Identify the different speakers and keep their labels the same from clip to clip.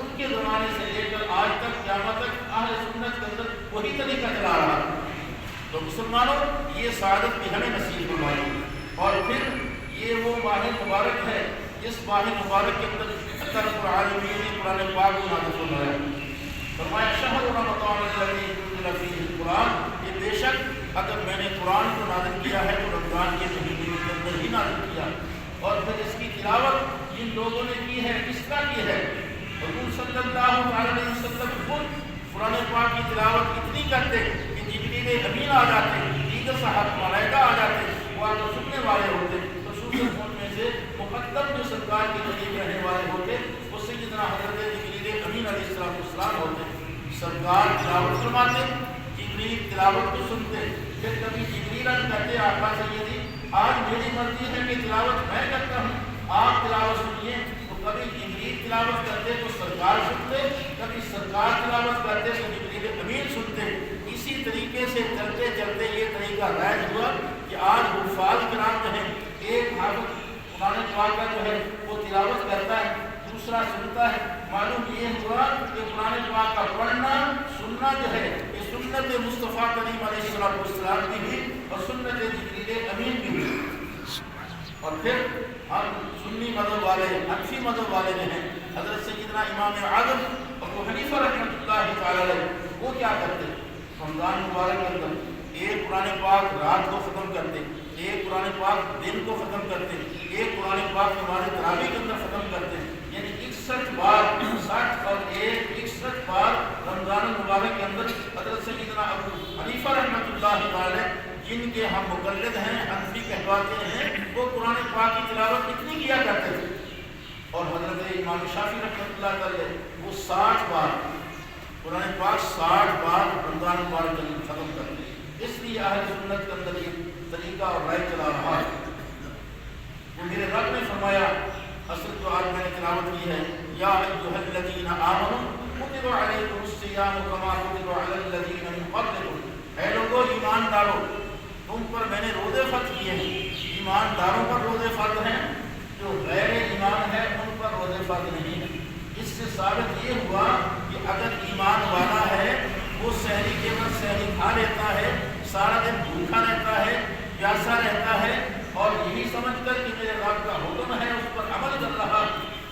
Speaker 1: ان کے زمانے سے لے کر آج تک قیامت تک اہل سنت کے اندر وہی طریقہ چلا رہا ہے۔ تو مسلمانوں یہ سعادت بھی ہمیں نصیب فرمائی۔ اور پھر یہ وہ ماہ مبارک ہے، اس ماہ مبارک کے اندر اللہ رب العالمین نے قرآن پاک کو نازل فرمایا۔ فرمایا شہر رمضان الذی انزل فیہ القرآن، کہ بے شک اگر میں نے قرآن کو نازل کیا ہے تو رمضان کے مہینے کے اندر ہی نازل کیا، اور پھر اس کی تلاوت جن لوگوں نے کی ہے کس طرح کی ہے؟ حضور صلی اللہ علیہ وسلم خود قرآن پاک کی تلاوت اتنی کرتے کہ جبریل امین آ جاتے، دیگر صحابہ ملائکہ آ جاتے، وہ آ کر سننے والے ہوتے۔ خصوصاً ان میں سے مقدم جو سرکار کے قریب رہنے والے ہوتے وہ سیدنا حضرت جبریل امین علیہ السلام ہوتے۔ سرکار تلاوت فرماتے، جبریل تلاوت کو سنتے، پھر کبھی جبریل کہتے آقا سیدی آج میری مرضی ہے کہ تلاوت میں کرتا ہوں، آپ تلاوت سنیے۔ تو کبھی جبریل تلاوت کرتے تو سرکار سنتے، کبھی سرکار تلاوت کرتے تو جبریل امین سنتے۔ اسی طریقے سے چلتے چلتے یہ طریقہ رائج ہوا کہ آج حفاظ کرام جو ہیں، ایک حافظ قرآن پاک کا جو ہے وہ تلاوت کرتا ہے، دوسرا سنتا ہے۔ معلوم یہ ہوا کہ قرآن پاک کا پڑھنا سننا جو ہے یہ سنت مصطفیٰ کریم علیہ السلام کی بھی اور سنت جبریل امین کی بھی۔ اور پھر ہم سنی مذہب والے، حنفی مذہب والے جو ہیں، حضرت سیدنا امام اعظم ابو حنیفہ رحمۃ اللہ تعالی علیہ، وہ کیا کرتے؟ رمضان مبارک کے اندر ایک قرآن پاک رات کو ختم کرتے، ایک قرآن پاک دن کو ختم کرتے، ایک قرآن پاک ہمارے تراویح کے اندر ختم کرتے، یعنی 61 بار، 60 اور 61 بار رمضان المبارک کے اندر حضرت سیدنا ابو حنیفہ رحمۃ اللہ علیہ، جن کے ہم مقلد ہیں، حنفی کہلاتے ہیں، وہ قرآن پاک کی تلاوت کتنی کیا کرتے تھے۔ اور حضرت امام شافعی رحمۃ اللہ علیہ وہ 60 بار قرآن پاک 60 بار رمضان مبارک کے اندر ختم کرتے۔ اس لیے اہل سنت کے اندر یہ طریقہ اور رائے چلا رہا ہے۔ وہ میرے رب نے فرمایا، اصل جو آج میں نے تلاوت کی ہے، یا ایھا الذین آمنوا کتب علیکم الصیام کما کتب علی الذین من قبلکم، اے لوگو ایماندارو تم پر میں نے روزے فرض کیے ہیں۔ ایمانداروں پر روزے فرض ہیں، جو غیر ایمان ہے ان پر روزے فرض نہیں ہیں۔ اس سے ثابت یہ ہوا کہ اگر ایمان والا ہے وہ سحری کے وقت سحری کھا لیتا ہے، سارا دن بھوکا رہتا ہے، پیاسا رہتا ہے، اور یہی سمجھ کر کہ میرے رب کا حکم ہے اس پر عمل کر رہا۔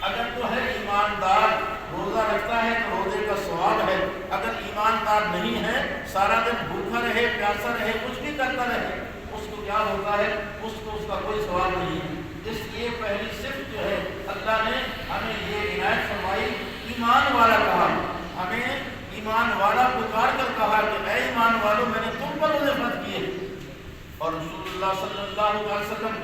Speaker 1: اگر تو ہے ایماندار روزہ رکھتا ہے تو روزے کا ثواب ہے، اگر ایماندار نہیں ہے سارا دن بھوکا رہے، پیاسا رہے، کچھ بھی کرتا رہے، اس کو کیا ہوتا ہے؟ اس کو اس کا کوئی ثواب نہیں ہے۔ اس لیے پہلی صفت جو ہے اللہ نے ہمیں یہ عنایت فرمائی، ایمان والا کہا، ہمیں ایمان والا پکار کر کہا کہ اے ایمان والو میں نے تم پر روزے فرض کیے۔ اور رسول اللہ صلی اللہ علیہ وسلم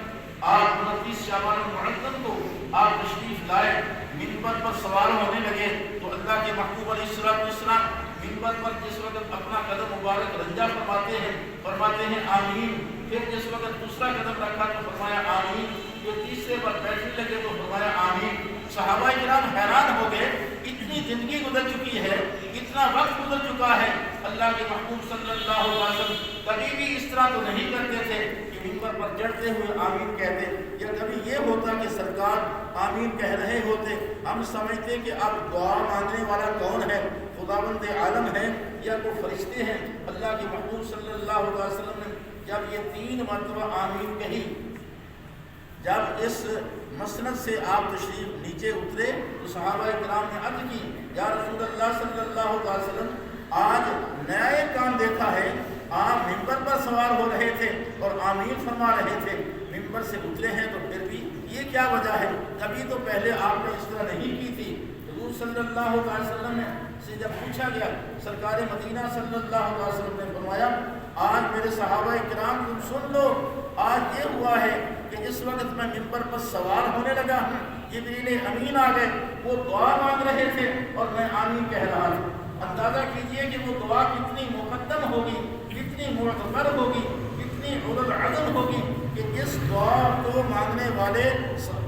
Speaker 1: آپ 29 شعبان المعظم کو آپ تشریف لائے، منبر پر سوار ہونے لگے تو اللہ کے محبوب علیہ السلام منبر پر جس وقت اپنا قدم مبارک رنجا فرماتے ہیں آمین، پھر جس وقت دوسرا قدم رکھا تو فرمایا آمین، جو تیسرے پر بیٹھنے لگے تو فرمایا آمین۔ صحابہ کرام حیران ہو گئے، اتنی زندگی گزر چکی ہے، اتنا وقت گزر چکا ہے، اللہ کے محبوب صلی اللہ علیہ وسلم کبھی بھی اس طرح تو نہیں کرتے تھے کہ منبر پر چڑھتے ہوئے آمین کہتے، یا کبھی یہ ہوتا کہ سرکار آمین کہہ رہے ہوتے، ہم سمجھتے کہ اب دعا مانگنے والا کون ہے، خداوند عالم ہے یا کوئی فرشتے ہیں۔ اللہ کے محبوب صلی اللہ علیہ وسلم نے جب یہ 3 مرتبہ آمین کہی، جب اس مسند سے آپ تشریف نیچے اترے تو صحابہ کرام نے عرض کی، یا رسول اللہ صلی اللہ علیہ وسلم آج نیا ایک کام دیکھا ہے، آپ منبر پر سوار ہو رہے تھے اور آمین فرما رہے تھے، منبر سے اترے ہیں تو پھر بھی یہ کیا وجہ ہے؟ کبھی تو پہلے آپ نے اس طرح نہیں کی تھی۔ حضور صلی اللہ علیہ وسلم سے جب پوچھا گیا، سرکار مدینہ صلی اللہ علیہ وسلم نے فرمایا، آج میرے صحابہ کرام تم سن لو، آج یہ ہوا ہے کہ اس وقت میں منبر پر سوار ہونے لگا ہوں، جبریل امین آ گئے، وہ دعا مانگ رہے تھے اور میں آمین کہہ رہا تھا۔ اندازہ کیجئے کہ وہ دعا کتنی مقدم ہوگی، کتنی معتبر ہوگی، کتنی اولو العزم ہوگی کہ اس دعا کو مانگنے والے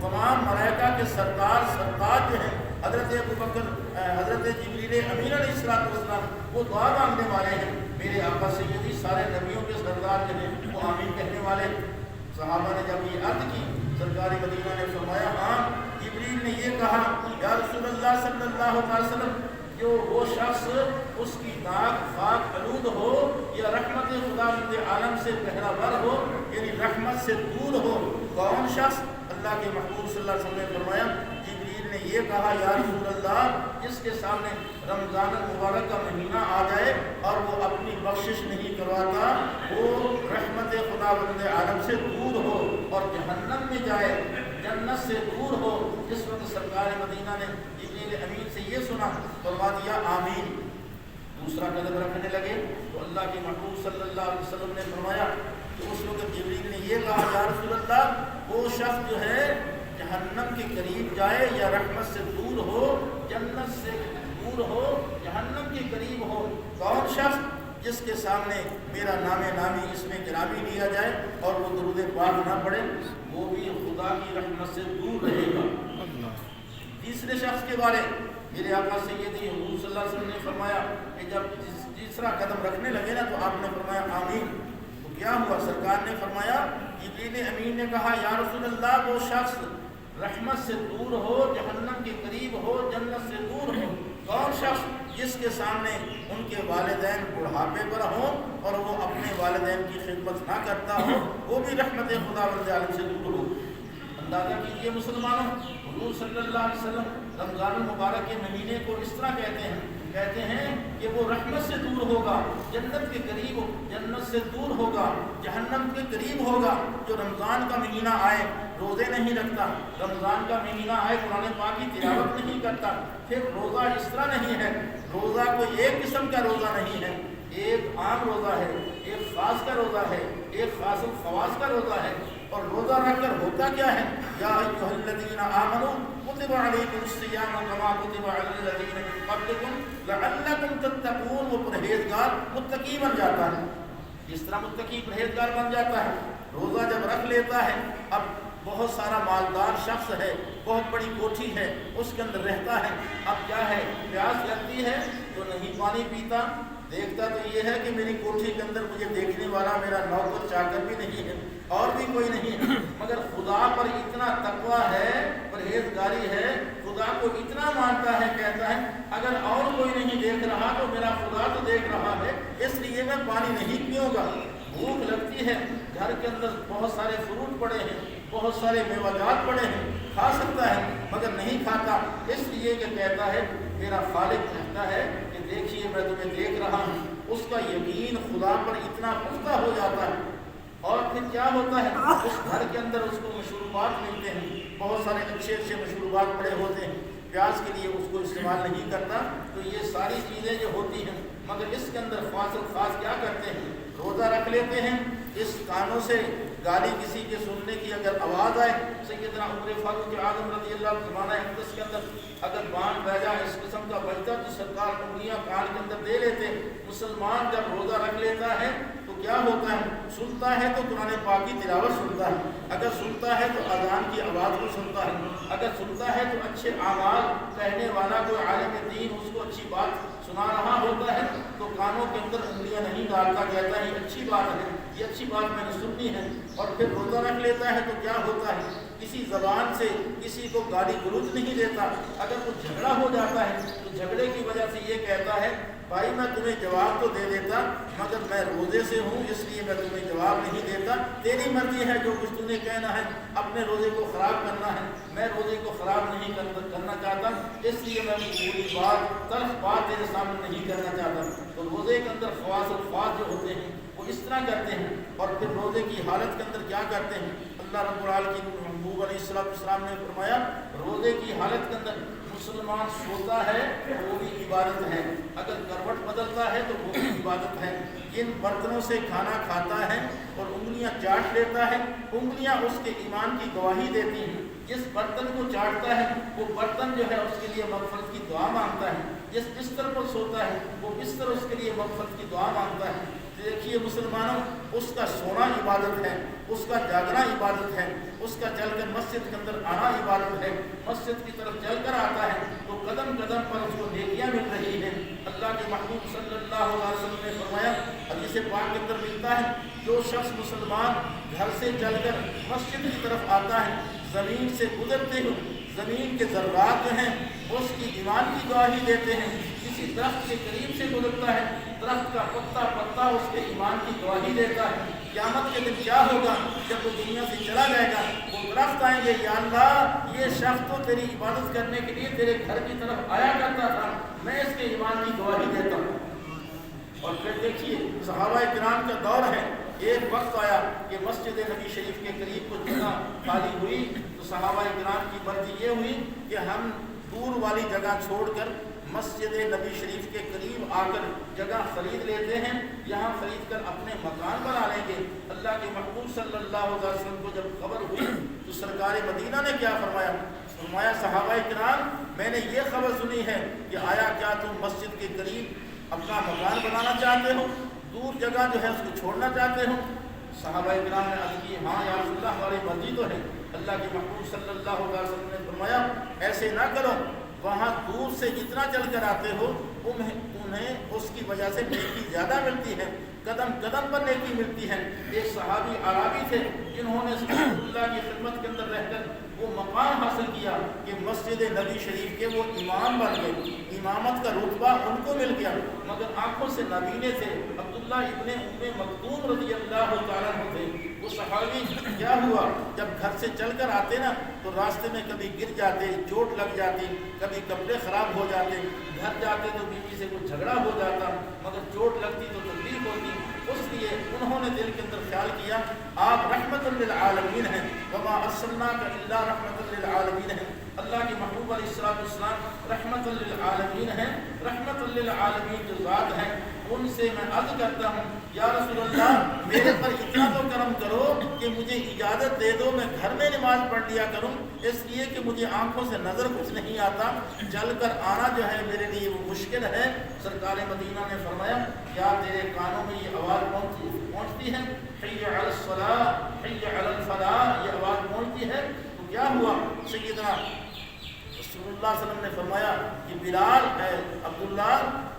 Speaker 1: تمام ملائکہ کے سردار جو ہیں، حضرت ابوبکر، حضرت جبریل امین علیہ السلام، وہ دعا مانگنے والے ہیں۔ میرے آقا سیدی سارے نبیوں کے سردار جو ہیں وہ آمین کہنے والے۔ صحابہ نے جب یہ عرض کی، سرکار مدینہ نے فرمایا، ہاں جبریل نے یہ کہا صلی اللہ علیہ وسلم جو وہ شخص اس کی ناک خاک آلود ہو یا رحمت خداوند عالم سے پہرا ور ہو یعنی رحمت سے دور ہو، کون شخص؟ اللہ کے محبوب صلی اللہ علیہ وسلم نے فرمایا، جبریل نے یہ کہا یا رسول اللہ، جس کے سامنے رمضان المبارک کا مہینہ آ جائے اور وہ اپنی بخشش نہیں کرواتا، وہ رحمت خداوند عالم سے دور ہو اور جہنم میں جائے، جنت سے دور ہو۔ جس وقت سرکار مدینہ نے جبریل امین سے یہ سنا، فرما دیا آمین۔ دوسرا قدم رکھنے لگے تو اللہ کے محبوب صلی اللہ علیہ وسلم نے فرمایا کہ اس وقت جبریل نے یہ کہا یا رسول اللہ، وہ شخص جو ہے جہنم کے قریب جائے یا رحمت سے دور ہو، جنت سے دور ہو، جہنم کے قریب ہو، کون شخص؟ جس کے سامنے میرا نام نامی اس میں گرامی لیا جائے اور وہ درود پاک نہ پڑھے، وہ بھی خدا کی رحمت سے دور رہے گا۔ تیسرے شخص کے بارے میرے آقا سیدی حضور صلی اللہ علیہ وسلم نے فرمایا کہ جب تیسرا قدم رکھنے لگے نا تو آپ نے فرمایا آمین۔ تو کیا ہوا؟ سرکار نے فرمایا، جبریل امین نے کہا یا رسول اللہ، وہ شخص رحمت سے دور ہو، جہنم کے قریب ہو، جنت سے دور ہو، کون شخص؟ جس کے سامنے ان کے والدین بڑھاپے پر ہوں اور وہ اپنے والدین کی خدمت نہ کرتا ہو، وہ بھی رحمت خداوند عالم سے دور ہو۔ اندازہ کیجیے مسلمانوں، حضور صلی اللہ علیہ وسلم رمضان المبارک کے مہینے کو اس طرح کہتے ہیں کہ وہ رحمت سے دور ہوگا، جنت کے قریب، جنت سے دور ہوگا، جہنم کے قریب ہوگا۔ جو رمضان کا مہینہ آئے روزے نہیں رکھتا، رمضان کا مہینہ آئے قرآن پاک کی تلاوت نہیں کرتا، پھر روزہ اس طرح نہیں ہے، روزہ کوئی ایک قسم کا روزہ نہیں ہے، ایک عام روزہ ہے، ایک خاص کا روزہ ہے، ایک خاص الخواص کا روزہ ہے۔ اور روزہ رکھ کر ہوتا کیا ہے؟ یا ایھا الذین آمنوا کتب علیکم الصیام کما کتب علی الذین من قبلکم لعلکم تتقون۔ وہ پرہیزگار متقی بن جاتا ہے، اس طرح متقی پرہیزگار بن جاتا ہے۔ روزہ جب رکھ لیتا ہے، اب بہت سارا مالدار شخص ہے، بہت بڑی کوٹھی ہے، اس کے اندر رہتا ہے، اب کیا ہے، پیاس لگتی ہے تو نہیں پانی پیتا، دیکھتا تو یہ ہے کہ میری کوٹھی کے اندر مجھے دیکھنے والا میرا نوکر چاکر بھی نہیں ہے اور بھی کوئی نہیں ہے، مگر خدا پر اتنا تقویٰ ہے، پرہیزگاری ہے، خدا کو اتنا مانتا ہے، کہتا ہے اگر اور کوئی نہیں دیکھ رہا تو میرا خدا تو دیکھ رہا ہے، اس لیے میں پانی نہیں پیوں گا۔ بھوک لگتی ہے، گھر کے اندر بہت سارے فروٹ پڑے ہیں، بہت سارے میوہ جات پڑے ہیں، کھا سکتا ہے مگر نہیں کھاتا، اس لیے کہ کہتا ہے میرا خالق کہتا ہے کہ دیکھیے میں تمہیں دیکھ رہا ہوں۔ اس کا یقین خدا پر اتنا پختہ ہو جاتا ہے، اور پھر کیا ہوتا ہے، اس گھر کے اندر اس کو مشروبات ملتے ہیں، بہت سارے اچھے اچھے مشروبات پڑے ہوتے ہیں، پیاس کے لیے اس کو استعمال نہیں کرتا۔ تو یہ ساری چیزیں جو ہوتی ہیں، مگر اس کے اندر خاص کیا کرتے ہیں، روزہ رکھ لیتے ہیں، اس کانوں سے گالی کسی کے سننے کی اگر آواز آئے، سیدنا عمر فاروق اعظم رضی اللہ عنہ زمانہ اقدس کے اندر اگر بانڈ بیجا اس قسم کا بجتا تو سرکار انگلیاں کان کے اندر دے لیتے۔ مسلمان جب روزہ رکھ لیتا ہے تو کیا ہوتا ہے، سنتا ہے تو قرآن پاک کی تلاوت سنتا ہے، اگر سنتا ہے تو اذان کی آواز کو سنتا ہے، اگر سنتا ہے تو اچھے اعمال کہنے والا کوئی عالم دین اس کو اچھی بات سنا رہا ہوتا ہے تو کانوں کے اندر انگلیاں نہیں ڈالتا، کہتا ہے یہ اچھی بات ہے، یہ اچھی بات میں نے سننی ہے، اور پھر روزہ رکھ لیتا ہے تو کیا ہوتا ہے، کسی زبان سے کسی کو گالی گلوچ نہیں دیتا، اگر کچھ جھگڑا ہو جاتا ہے تو جھگڑے کی وجہ سے یہ کہتا ہے بھائی میں تمہیں جواب تو دے دیتا مگر میں روزے سے ہوں اس لیے میں تمہیں جواب نہیں دیتا، تیری مرضی ہے جو کچھ تمہیں کہنا ہے، اپنے روزے کو خراب کرنا ہے، میں روزے کو خراب نہیں کرنا چاہتا، اس لیے میں پوری بات تلخ بات تیرے سامنے نہیں کرنا چاہتا۔ تو روزے کے اندر خواص الفاظ جو ہوتے ہیں وہ اس طرح کرتے ہیں، اور پھر روزے کی حالت کے اندر کیا کرتے ہیں، اللہ رب العالمین کی محبوب علیہ السلام نے فرمایا روزے کی حالت کے اندر مسلمان سوتا ہے وہ بھی عبادت ہے، اگر کروٹ بدلتا ہے تو وہ بھی عبادت ہے، جن برتنوں سے کھانا کھاتا ہے اور انگلیاں چاٹ لیتا ہے، انگلیاں اس کے ایمان کی گواہی دیتی ہیں، جس برتن کو چاٹتا ہے وہ برتن جو ہے اس کے لیے مغفرت کی دعا مانگتا ہے، جس بستر پر سوتا ہے وہ بستر اس کے لیے مغفرت کی دعا مانگتا ہے۔ دیکھیے مسلمانوں، اس کا سونا عبادت ہے، اس کا جاگنا عبادت ہے، اس کا چل کر مسجد کے اندر آنا عبادت ہے، مسجد کی طرف چل کر آتا ہے تو قدم قدم پر اس کو نیکیاں مل رہی ہیں۔ اللہ کے محبوب صلی اللہ علیہ وسلم نے فرمایا، حدیث پاک کے اندر ملتا ہے، جو شخص مسلمان گھر سے چل کر مسجد کی طرف آتا ہے، زمین سے گزرتے ہوئے زمین کے ذرات جو ہیں اس کی ایمان کی گواہی دیتے ہیں. کسی درخت کے قریب سے گزرتا ہے، درخت کا پتا اس کے ایمان کی گواہی دیتا ہے. قیامت کے دن کیا ہوگا؟ جب وہ دنیا سے چلا جائے گا، وہ درخت آئیں گے، یا اللہ یہ شخص تو تیری عبادت کرنے کے لیے تیرے گھر کی طرف آیا کرتا تھا، میں اس کے ایمان کی گواہی دیتا ہوں. اور پھر دیکھیے صحابہ کرام کا دور ہے. ایک وقت آیا کہ مسجد نبی شریف کے قریب کچھ جگہ خالی ہوئی تو صحابہ کرام کی مرضی یہ ہوئی کہ ہم دور والی جگہ چھوڑ کر مسجد نبی شریف کے قریب آ کر جگہ خرید لیتے ہیں، یہاں خرید کر اپنے مکان بنا لیں گے. اللہ کے محبوب صلی اللہ علیہ وسلم کو جب خبر ہوئی تو سرکار مدینہ نے کیا فرمایا؟ فرمایا صحابہ کرام میں نے یہ خبر سنی ہے کہ آیا کیا تم مسجد کے قریب اپنا مکان بنانا چاہتے ہو، دور جگہ جو ہے اس کو چھوڑنا چاہتے ہو؟ صحابہ کرام نے عرض کی ہاں یا رسول اللہ ہماری مرضی تو ہے. اللہ کے محبوب صلی اللہ علیہ وسلم نے فرمایا ایسے نہ کرو، وہاں دور سے جتنا چل کر آتے ہو انہیں اس کی وجہ سے نیکی زیادہ ملتی ہے، قدم قدم پر نیکی ملتی ہے. ایک صحابی عربی تھے جنہوں نے اللہ کی خدمت کے اندر رہ کر وہ مقام حاصل کیا کہ مسجد نبی شریف کے وہ امام بن گئے، امامت کا رتبہ ان کو مل گیا، مگر آنکھوں سے نابینے تھے. عبداللہ ابن ام مکتوم رضی اللہ تعالیٰ عنہ تھے. وہ صحابی کیا ہوا جب گھر سے چل کر آتے نا تو راستے میں کبھی گر جاتے، چوٹ لگ جاتی، کبھی کپڑے خراب ہو جاتے، گھر جاتے تو بیوی سے کوئی جھگڑا ہو جاتا، مگر چوٹ لگتی تو تکلیف ہوتی. اس لیے انہوں نے دل کے اندر خیال کیا آپ رحمت للعالمین ہیں، وما ارسلناک الا رحمت للعالمین ہیں. اللہ کے محبوب علیہ السلام رحمت للعالمین ہیں. رحمت للعالمین جو ذات ہیں ان سے میں عرض کرتا ہوں یا رسول اللہ میرے پر اتنا تو کرم کرو کہ مجھے اجازت دے دو میں گھر میں نماز پڑھ لیا کروں، اس لیے کہ مجھے آنکھوں سے نظر کچھ نہیں آتا، چل کر آنا جو ہے میرے لیے وہ مشکل ہے. سرکار مدینہ نے فرمایا کیا تیرے کانوں میں یہ آواز پہنچتی ہے حی علی الصلاۃ حی علی الفلاح، یہ آواز پہنچتی ہے؟ تو کیا ہوا؟ سیدنا رسول اللہ صلی اللہ علیہ وسلم نے فرمایا کہ بلال اے عبداللہ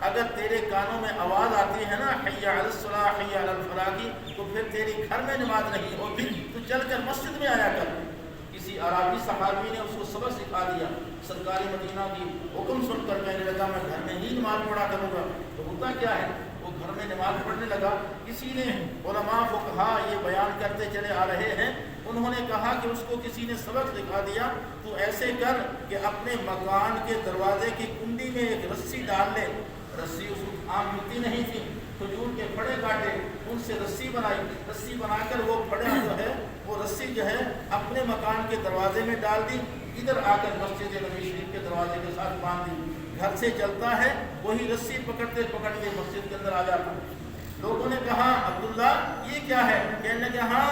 Speaker 1: اگر تیرے کانوں میں آواز آتی ہے نا حی علی الصلاۃ حی علی الفلاح کی تو پھر تیری گھر میں نماز نہیں ہوتی، تو چل کر مسجد میں آیا کر. کسی عربی صحابی نے اس کو سبق سکھا دیا. سرکار مدینہ کی حکم سن کر کہنے لگا میں گھر میں ہی نماز پڑھا کروں گا. تو ہوتا کیا ہے وہ گھر میں نماز پڑھنے لگا. کسی نے علماء فقہا یہ بیان کرتے چلے آ رہے ہیں، انہوں نے کہا کہ اس کو کسی نے سبق سکھا دیا تو ایسے کر کہ اپنے مکان کے دروازے کی کنڈی میں ایک رسی ڈال لے. رسی اس کو عام ملتی نہیں تھی، کھجور کے پھڑے کاٹے ان سے رسی بنائی، رسی بنا کر وہ پھڑا جو ہے وہ رسی جو ہے اپنے مکان کے دروازے میں ڈال دی، ادھر آ کر مسجد نبی شریف کے دروازے کے ساتھ باندھ دی. گھر سے چلتا ہے وہی رسی پکڑتے پکڑتے مسجد کے اندر آ جاتا. لوگوں نے کہا عبداللہ یہ کیا ہے؟ کہنے لگے ہاں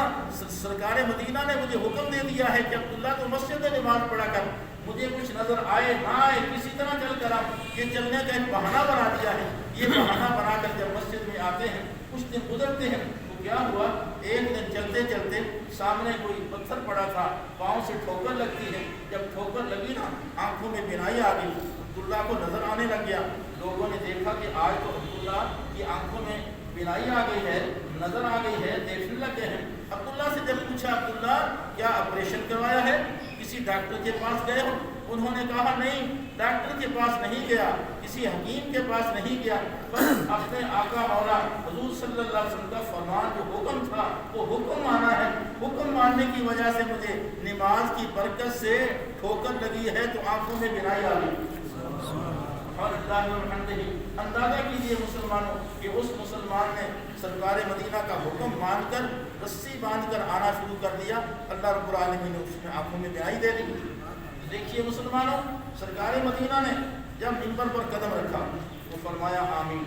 Speaker 1: سرکار مدینہ نے مجھے حکم دے دیا ہے کہ عبداللہ تو مسجد میں نماز پڑھا کر، مجھے کچھ نظر آئے نہ آئے کسی طرح چل کر آپ یہ چلنے کا ایک بہانہ بنا دیا ہے. یہ بہانہ بنا کر جب مسجد میں آتے ہیں کچھ دن گزرتے ہیں تو کیا ہوا ایک دن چلتے چلتے سامنے کوئی پتھر پڑا تھا، پاؤں سے ٹھوکر لگتی ہے، جب ٹھوکر لگی نا آنکھوں میں بینائی آ گئی، عبداللہ کو نظر آنے لگ گیا. لوگوں نے دیکھا کہ آج تو عبداللہ کی آنکھوں میں بینائی آ گئی ہے، نظر آ گئی ہے، دیکھنے لگے ہیں. عبداللہ سے جب پوچھا عبداللہ کیا آپریشن کروایا ہے، کسی ڈاکٹر کے پاس گئے ہو؟ انہوں نے کہا نہیں ڈاکٹر کے پاس نہیں گیا، کسی حکیم کے پاس نہیں گیا، بس اپنے آقا مولا حضور صلی اللہ علیہ وسلم کا فرمان جو حکم تھا وہ حکم مانا ہے. حکم ماننے کی وجہ سے مجھے نماز کی برکت سے ٹھوکر لگی ہے تو آنکھوں میں بینائی آ گئی. اور اللہ الحمد ہی اندازہ کیجیے مسلمانوں کہ اس مسلمان نے سرکار مدینہ کا حکم مان کر رسی باندھ کر آنا شروع کر دیا. اللہ رب العالمین نے اس میں آنکھوں میں بینائی دے دی. دیکھیے مسلمانوں سرکار مدینہ نے جب منبر پر قدم رکھا وہ فرمایا آمین.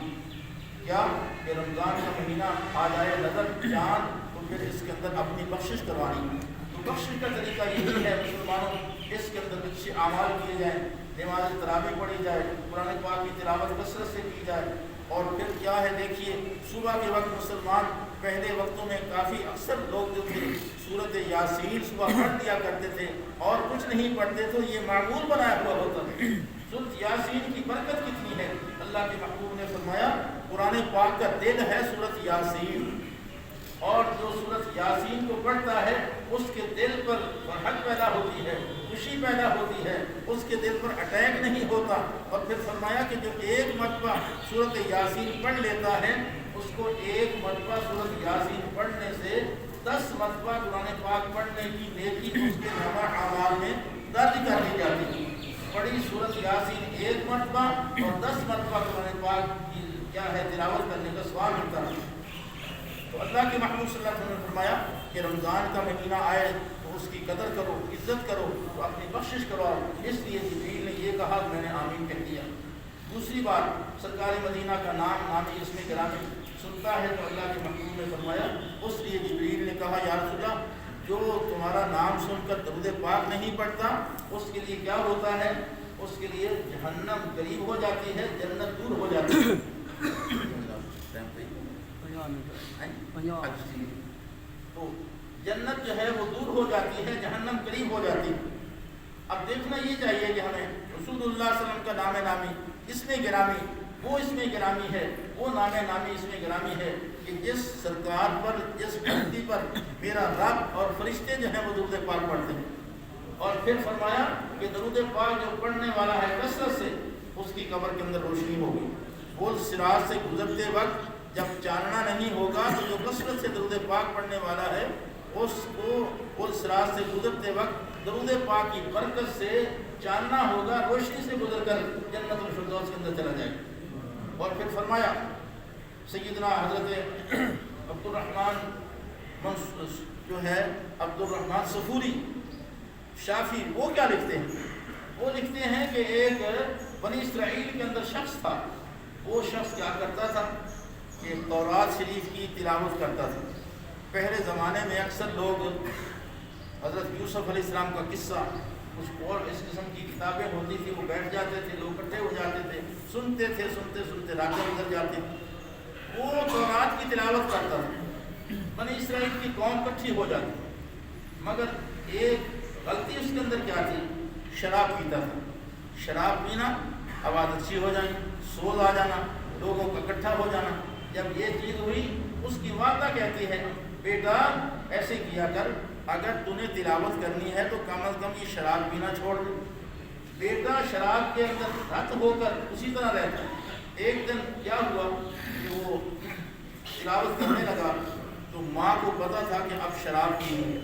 Speaker 1: کیا کہ رمضان کا مہینہ آ جائے نظر چاند تو پھر اس کے اندر اپنی بخشش کروانی. تو بخشش کا طریقہ یہی ہے مسلمانوں اس کے اندر اچھے اعمال کیے جائیں، نماز تراویح پڑھی جائے، قرآن پاک کی تلاوت کثرت سے کی جائے. اور پھر کیا ہے دیکھیے صبح کے وقت مسلمان پہلے وقتوں میں کافی اکثر لوگ جو تھے سورت یاسین صبح پڑھ لیا کرتے تھے اور کچھ نہیں پڑھتے تو یہ معمول بنایا ہوا ہوتا ہے. سورت یاسین کی برکت کتنی ہے. اللہ کے محبوب نے فرمایا قرآن پاک کا دل ہے سورت یاسین، اور جو سورت یاسین کو پڑھتا ہے اس کے دل پر فرحت پیدا ہوتی ہے، خوشی پیدا ہوتی ہے، اس کے دل پر اٹیک نہیں ہوتا۔ اور پھر فرمایا کہ جو ایک مرتبہ سورۃ یاسین پڑھ لیتا ہے، اس کو ایک مرتبہ سورۃ یاسین پڑھنے سے 10 مرتبہ قرآن پاک پڑھنے کی نیکی اس کے نامہ اعمال میں درج کر دی جاتی ہے۔ پڑھی سورۃ یاسین ایک مرتبہ اور 10 مرتبہ قرآن پاک کی کیا ہے تلاوت کرنے کا ثواب ملتا ہے۔ تو اللہ کے محبوب صلی اللہ علیہ وسلم نے فرمایا کہ رمضان کا مہینہ آئے تو اس کی قدر کرو، عزت کرو، تو اپنی بخشش کرو۔ اس لیے جبریل نے یہ کہا کہ میں نے آمین کہہ دیا۔ دوسری بات، سرکار مدینہ کا نام نامی اس میں گرامی سنتا ہے تو اللہ کے محبوب نے فرمایا، اس لیے جبریل نے کہا یا رسول اللہ، جو تمہارا نام سن کر درود پاک نہیں پڑھتا اس کے لیے کیا ہوتا ہے؟ اس کے لیے جہنم قریب ہو جاتی ہے، جنت دور ہو جاتی ہے۔ تو جنت جو ہے وہ دور ہو جاتی ہے، جہنم قریب ہو جاتی ہے۔ اب دیکھنا یہ چاہیے کہ ہمیں رسول اللہ صلی اللہ علیہ وسلم کا نام نامی اس میں گرامی، وہ اس میں گرامی ہے، وہ نام نامی اس میں گرامی ہے کہ جس سرکار پر، جس بندی پر میرا رب اور فرشتے جو ہیں وہ درود پاک پڑھتے ہیں۔ اور پھر فرمایا کہ درود پاک جو پڑھنے والا ہے کثرت سے، اس کی قبر کے اندر روشنی ہوگی۔ وہ صراط سے گزرتے وقت جب چاننا نہیں ہوگا تو جو کثرت سے درود پاک پڑھنے والا ہے اس کو پل صراط سے گزرتے وقت درود پاک کی برکت سے چاننا ہوگا، روشنی سے گزر کر جنت الفردوس کے اندر چلا جائے گا۔ اور پھر فرمایا سیدنا حضرت عبد الرحمن جو ہے عبد الرحمن صفوری شافی، وہ کیا لکھتے ہیں؟ وہ لکھتے ہیں کہ ایک بنی اسرائیل کے اندر شخص تھا، وہ شخص کیا کرتا تھا کہ تورات شریف کی تلاوت کرتا تھا۔ پہلے زمانے میں اکثر لوگ حضرت یوسف علیہ السلام کا قصہ، کچھ اور اس قسم کی کتابیں ہوتی تھی، وہ بیٹھ جاتے تھے، لوگ اکٹھے ہو جاتے تھے، سنتے تھے، سنتے سنتے راتیں گزر جاتی۔ وہ تورات کی تلاوت کرتا تھا، بنی اسرائیل کی قوم اکٹھی ہو جاتی، مگر ایک غلطی اس کے اندر کیا تھی؟ شراب پیتا تھا۔ شراب پینا، عبادت سی ہو جائیں، سوز آ جانا، لوگوں کا اکٹھا ہو جانا۔ جب یہ چیز ہوئی، اس کی والدہ کہتی ہے بیٹا ایسے کیا کر، اگر تو نے تلاوت کرنی ہے تو کم از کم یہ شراب پینا چھوڑ دے۔ بیٹا شراب کے اندر رت ہو کر اسی طرح رہتا ہے۔ ایک دن کیا ہوا کہ وہ تلاوت کرنے لگا تو ماں کو پتا تھا کہ اب شراب پینی ہے۔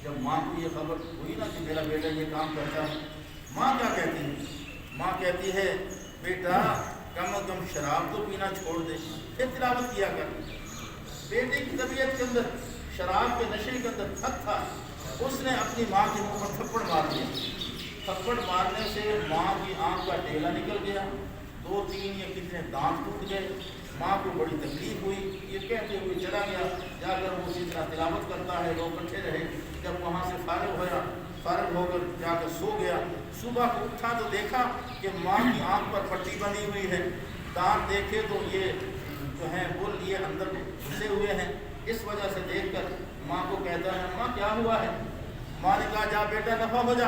Speaker 1: جب ماں کو یہ خبر ہوئی نا کہ میرا بیٹا یہ کام کرتا ہے، ماں کیا کہتی ہے؟ ماں کہتی ہے بیٹا کم از کم شراب تو پینا چھوڑ دے، پھر تلاوت کیا کر۔ بیٹے کی طبیعت کے اندر شراب کے نشے کے اندر تھک تھا، اس نے اپنی ماں کے منہ پر تھپڑ مار دیا۔ تھپڑ مارنے سے ماں کی آنکھ کا ڈیلا نکل گیا، 2-3 یا کتنے دانت ٹوٹ گئے۔ ماں کو بڑی تکلیف ہوئی، یہ کہتے ہوئے چلا گیا، جا کر وہ اسی طرح تلاوت کرتا ہے، لوگ اکٹھے رہے۔ جب وہاں سے فارغ ہو کر جا کر سو گیا، صبح کو اٹھا تو دیکھا کہ ماں کی آنکھ پر پٹی بندھی ہوئی ہے، دانت دیکھے تو یہ جو ہیں بل یہ اندر گھسے ہوئے ہیں۔ اس وجہ سے دیکھ کر ماں کو کہتا ہے ماں کیا ہوا ہے؟ ماں نے کہا جا بیٹا دفع ہو جا،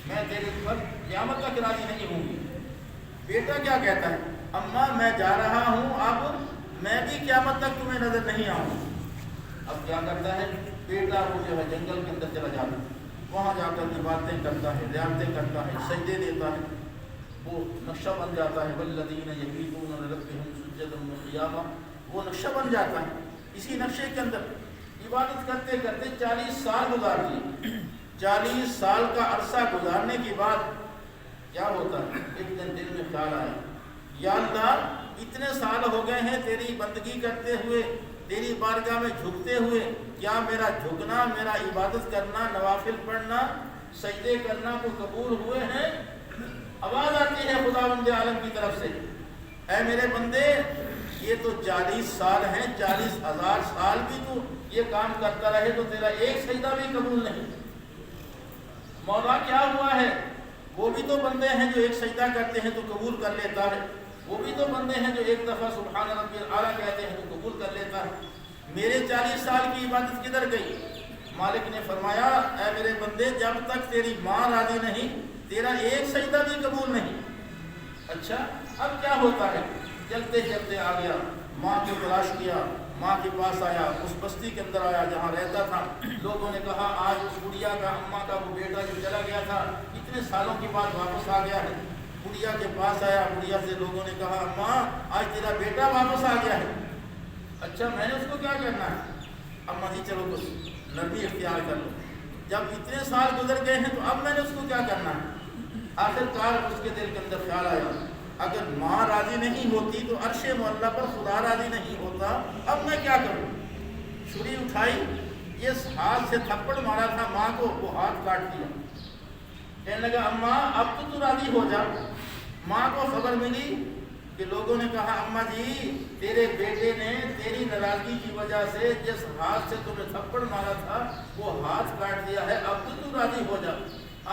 Speaker 1: میں تیرے پر قیامت تک راضی نہیں ہوں گی۔ بیٹا کیا کہتا ہے؟ اماں میں جا رہا ہوں، اب میں بھی قیامت تک تمہیں نظر نہیں آؤں۔ اب کیا کرتا ہے بیٹا؟ وہ جو ہے جنگل کے اندر چلا جاتا ہے، وہاں جا کر عبادتیں کرتا ہے، ریاضتیں کرتا ہے، سجدے دیتا ہے، وہ نقشہ بن جاتا ہے والذین یبیتون لربہم سجدا وقیاما، وہ نقشہ بن جاتا ہے۔ اسی نقشے کے اندر عبادت کرتے کرتے 40 سال گزار دیے۔ 40 سال کا عرصہ گزارنے کے بعد کیا ہوتا ہے؟ ایک دن دل میں خیال آیا، یا اللہ اتنے سال ہو گئے ہیں تیری بندگی کرتے ہوئے، تیری بارگاہ میں جھکتے ہوئے، کیا میرا جھکنا، میرا عبادت کرنا، نوافل پڑھنا، سجدے کرنا کو قبول ہوئے ہیں؟ آواز آتی ہے خداوند عالم کی طرف سے، اے میرے بندے یہ تو 40 سال ہیں، 40,000 سال بھی تو یہ کام کرتا رہے تو تیرا ایک سجدہ بھی قبول نہیں۔ مولا کیا ہوا ہے؟ وہ بھی تو بندے ہیں جو ایک سجدہ کرتے ہیں تو قبول کر لیتا ہے، وہ بھی تو بندے ہیں جو ایک دفعہ سبحان ربی الاعلیٰ کہتے ہیں تو قبول کر لیتا ہے، میرے 40 سال کی عبادت کدھر گئی؟ مالک نے فرمایا اے میرے بندے جب تک تیری ماں راضی نہیں تیرا ایک سجدہ بھی قبول نہیں۔ اچھا اب کیا ہوتا ہے؟ چلتے چلتے آ گیا، ماں کو تلاش کیا، ماں کے پاس آیا، اس بستی کے اندر آیا جہاں رہتا تھا۔ لوگوں نے کہا آج اس گڑیا کا، اماں کا وہ بیٹا تھا، اتنے سالوں کے بعد واپس آ گیا ہے۔ بڑھیا کے پاس آیا، بڑھیا سے لوگوں نے کہا ماں آج تیرا بیٹا واپس آ گیا ہے۔ اچھا میں نے اس کو کیا کرنا ہے؟ اماں جی چلو کچھ نرمی اختیار کر لو، جب اتنے سال گزر گئے ہیں تو اب میں نے اس کو کیا کرنا ہے؟ آخر کار اس کے دل کے اندر خیال آیا اگر ماں راضی نہیں ہوتی تو عرش معلیٰ پر خدا راضی نہیں ہوتا، اب میں کیا کروں؟ چھری اٹھائی، اس ہاتھ سے تھپڑ مارا تھا ماں کو، وہ ہاتھ کاٹ دیا۔ کہنے لگا اماں اب تو راضی ہو جا۔ ماں کو خبر ملی کہ لوگوں نے کہا اماں جی تیرے بیٹے نے تیری ناراضگی کی وجہ سے جس ہاتھ سے تمہیں تھپڑ مارا تھا وہ ہاتھ کاٹ دیا ہے، اب تو راضی ہو جا۔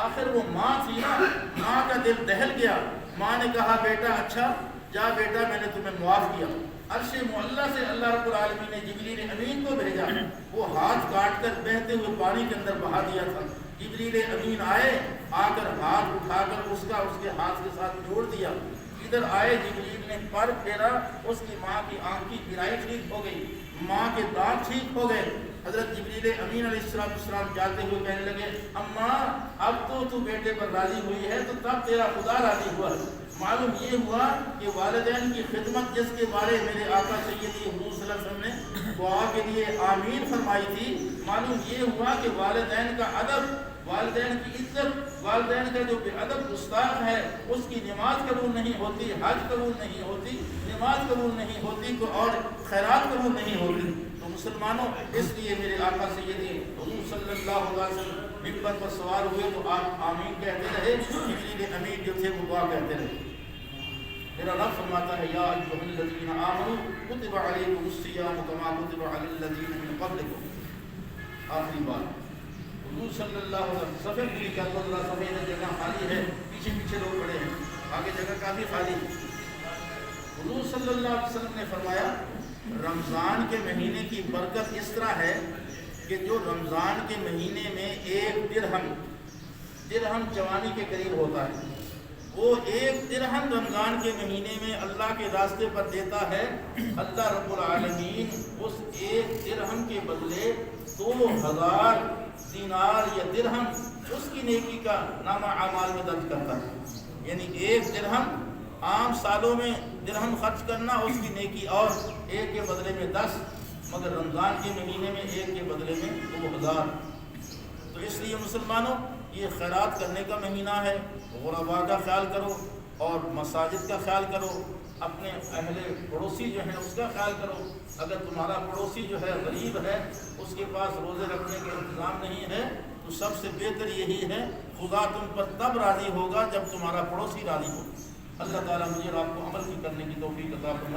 Speaker 1: آخر وہ ماں تھی نا، ماں کا دل دہل گیا۔ ماں نے کہا بیٹا اچھا جا بیٹا میں نے تمہیں معاف کیا۔ عرش معلیٰ سے اللہ رب العالمین نے جبریل امین کو بھیجا، وہ ہاتھ کاٹ کر بہتے ہوئے پانی کے اندر بہا دیا تھا۔ جبریل امین آئے، آ کر ہاتھ اٹھا کر اس کے ہاتھ کے ساتھ جوڑ دیا۔ ادھر آئے جبریل نے پر پھیرا، اس کی ماں کی آنکھ کی بینائی ٹھیک ہو گئی، ماں کے دانت ٹھیک ہو گئے۔ حضرت جبریل امین علیہ السلام جاتے ہوئے کہنے لگے اماں اب تو بیٹے پر راضی ہوئی ہے تو تب تیرا خدا راضی ہوا۔ معلوم یہ ہوا کہ والدین کی خدمت جس کے بارے میرے آقا سیدی حضور صلی اللہ علیہ وسلم نے دعا کے لیے آمین فرمائی تھی، معلوم یہ ہوا کہ والدین کا ادب، والدین کی عزت، والدین کا جو بے ادب گستاخ ہے اس کی نماز قبول نہیں ہوتی، حج قبول نہیں ہوتی، نماز قبول نہیں ہوتی اور خیرات قبول نہیں ہوتی۔ تو مسلمانوں اس لیے میرے آقا سیدی حضور صلی اللہ علیہ وسلم ممبر پر سوار ہوئے تو آپ آمین کہتے رہے، جبریل امین جو تھے وہ دعا کہتے رہے۔ میرا رب فرماتا ہے یا ایھا الذین آمنوا کتب علیکم الصیام کما کتب علی الذین من قبلکم۔ آخری بات حضور صلی اللہ علیہ وسلم صفحے پوری کر دو ذرا، صفحے میں جگہ خالی ہے، پیچھے پیچھے لوگ کھڑے ہیں، آگے جگہ کافی خالی ہے۔ حضور صلی اللہ علیہ وسلم نے فرمایا رمضان کے مہینے کی برکت اس طرح ہے کہ جو رمضان کے مہینے میں ایک درہم چوانی کے قریب ہوتا ہے، وہ ایک درہم رمضان کے مہینے میں اللہ کے راستے پر دیتا ہے، اللہ رب العالمین اس ایک درہم کے بدلے 2000 دینار یا درہم اس کی نیکی کا نامہ اعمال میں درج کرتا ہے۔ یعنی ایک درہم عام سالوں میں درہم خرچ کرنا اس کی نیکی، اور ایک کے بدلے میں 10، مگر رمضان کے مہینے میں ایک کے بدلے میں 2000۔ تو اس لیے مسلمانوں یہ خیرات کرنے کا مہینہ ہے، غرباء کا خیال کرو اور مساجد کا خیال کرو، اپنے اہل پڑوسی جو ہیں اس کا خیال کرو۔ اگر تمہارا پڑوسی جو ہے غریب ہے، اس کے پاس روزے رکھنے کا انتظام نہیں ہے، تو سب سے بہتر یہی ہے خدا تم پر تب راضی ہوگا جب تمہارا پڑوسی راضی ہو۔ اللہ تعالیٰ مجھے اور آپ کو عمل کی کرنے کی توفیق عطا فرمائے۔